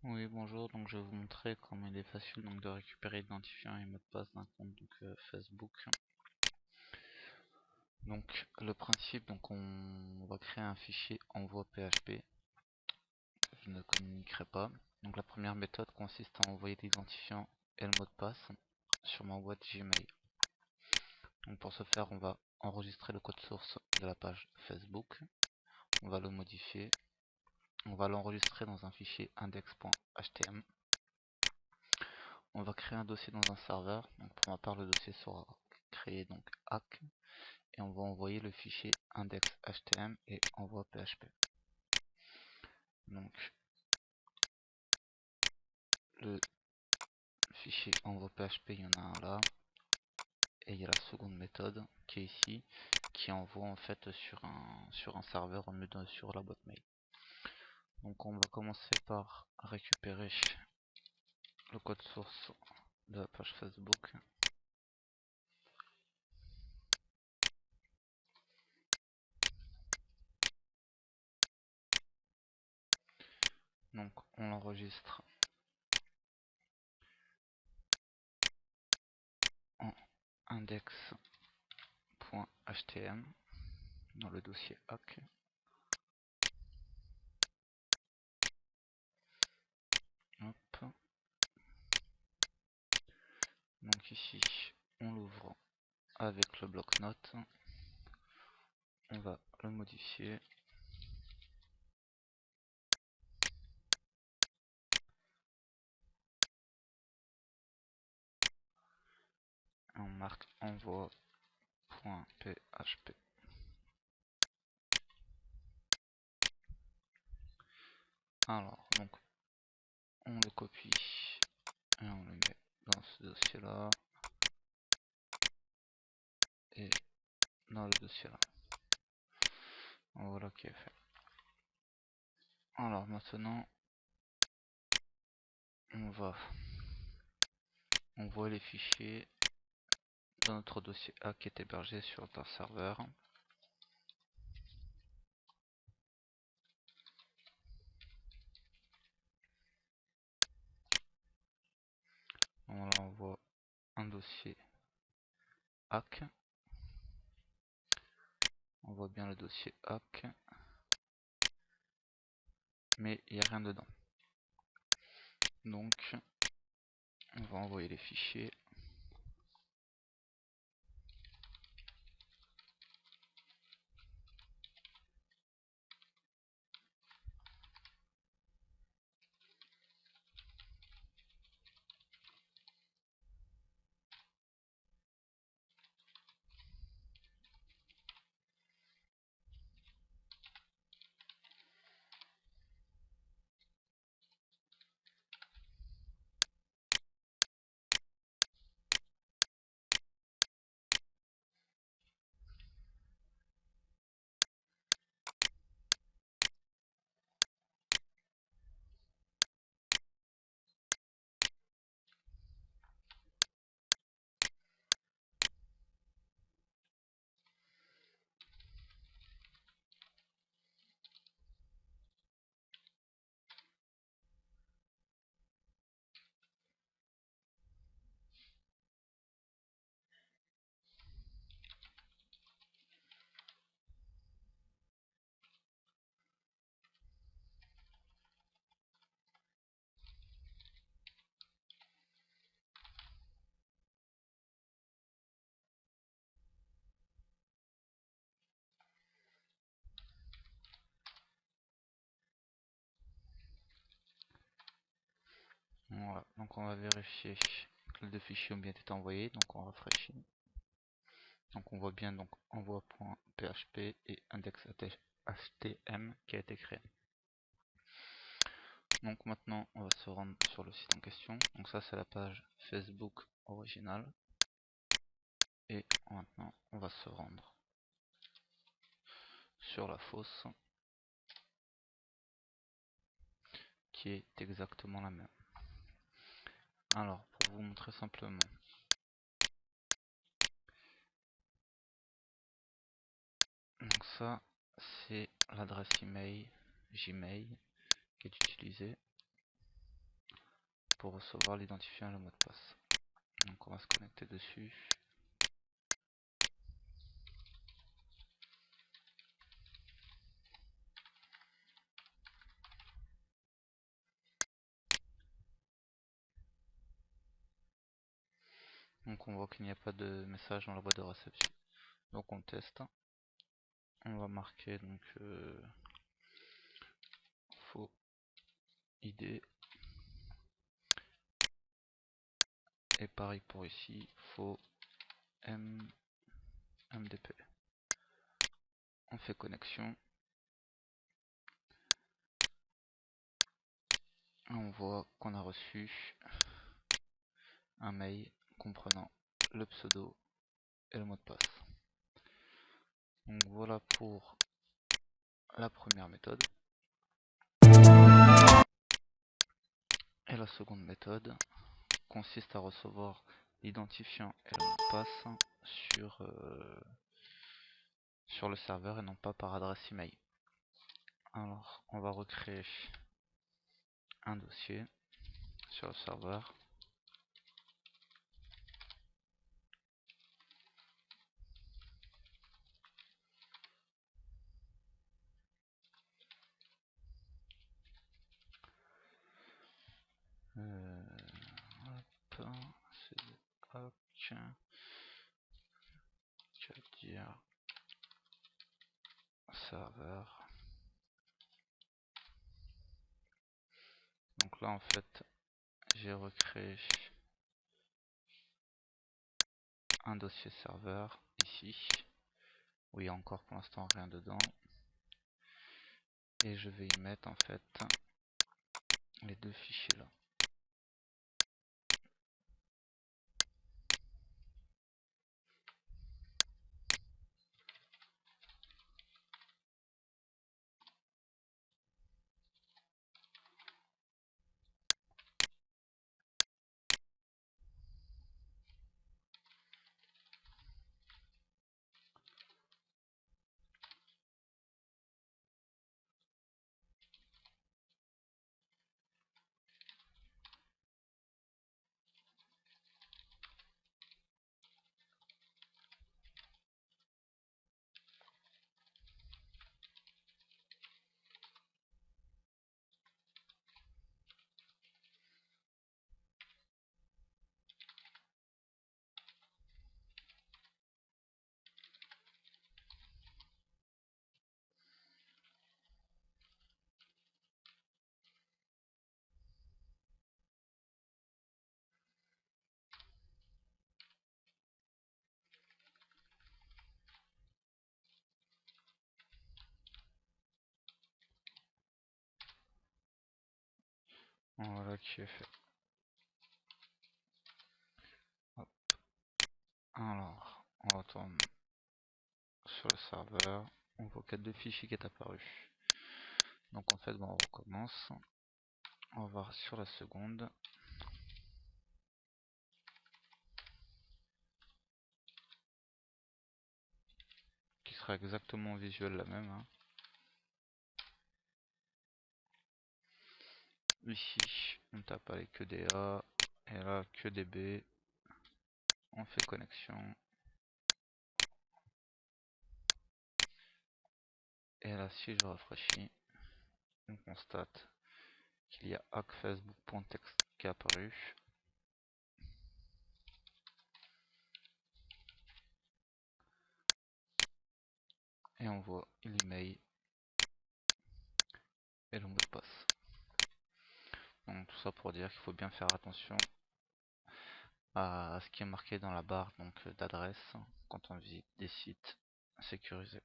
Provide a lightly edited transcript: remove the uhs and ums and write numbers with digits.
Oui, bonjour, donc je vais vous montrer comment il est facile de récupérer l'identifiant et mot de passe d'un compte Facebook. Donc le principe, on va créer un fichier envoi PHP que je ne communiquerai pas. Donc la première méthode consiste à envoyer l'identifiant et le mot de passe sur ma boîte Gmail. Donc pour ce faire, on va enregistrer le code source de la page Facebook, on va le modifier, on va l'enregistrer dans un fichier index.htm. On va créer un dossier dans un serveur, donc pour ma part le dossier sera créé hack, et on va envoyer le fichier index.htm et envoi PHP. Donc le fichier envoi PHP, il y en a un là, et il y a la seconde méthode qui est ici, qui envoie en fait sur un serveur au lieu de sur la boîte mail. Donc on va commencer par récupérer le code source de la page Facebook. Donc on l'enregistre en index.htm dans le dossier hack. Hop. Donc ici on l'ouvre avec le bloc-notes, on va le modifier, on marque envoi.php. Alors donc on le copie et on le met dans ce dossier là et dans le dossier là. Voilà qui est fait. Alors maintenant on va envoyer les fichiers dans notre dossier A qui est hébergé sur un serveur. On envoie un dossier hack. On voit bien le dossier hack, mais il n'y a rien dedans. Donc on va envoyer les fichiers. Voilà, donc on va vérifier que les deux fichiers ont bien été envoyés, donc on rafraîchit. Donc on voit bien envoi.php et index.htm qui a été créé. Donc maintenant on va se rendre sur le site en question. Donc ça c'est la page Facebook originale. Et maintenant on va se rendre sur la fausse, qui est exactement la même. Alors pour vous montrer simplement, donc ça c'est l'adresse email Gmail qui est utilisée. pour recevoir l'identifiant et le mot de passe. Donc on va se connecter dessus. Donc on voit qu'il n'y a pas de message dans la boîte de réception. Donc on teste. On va marquer donc faux ID. Et pareil pour ici, faux MDP. On fait connexion. On voit qu'on a reçu un mail comprenant le pseudo et le mot de passe. Donc voilà pour la première méthode. Et la seconde méthode consiste à recevoir l'identifiant et le mot de passe sur le serveur et non pas par adresse email. Alors on va recréer un dossier sur le serveur. Dire serveur. Donc là en fait j'ai recréé un dossier serveur ici où il y a encore pour l'instant rien dedans, et je vais y mettre en fait les deux fichiers là. Voilà qui est fait. Hop. Alors on retourne sur le serveur, on voit qu'il y a deux fichiers qui est apparu. Donc en fait on recommence, on va voir sur la seconde. Qui sera exactement visuel la même. Hein. Ici on tape avec que des A et là que des B. On fait connexion. Et là si je rafraîchis, on constate qu'il y a hackfacebook.txt qui est apparu. Et on voit l'email et le mot de passe. Donc tout ça pour dire qu'il faut bien faire attention à ce qui est marqué dans la barre d'adresse quand on visite des sites sécurisés.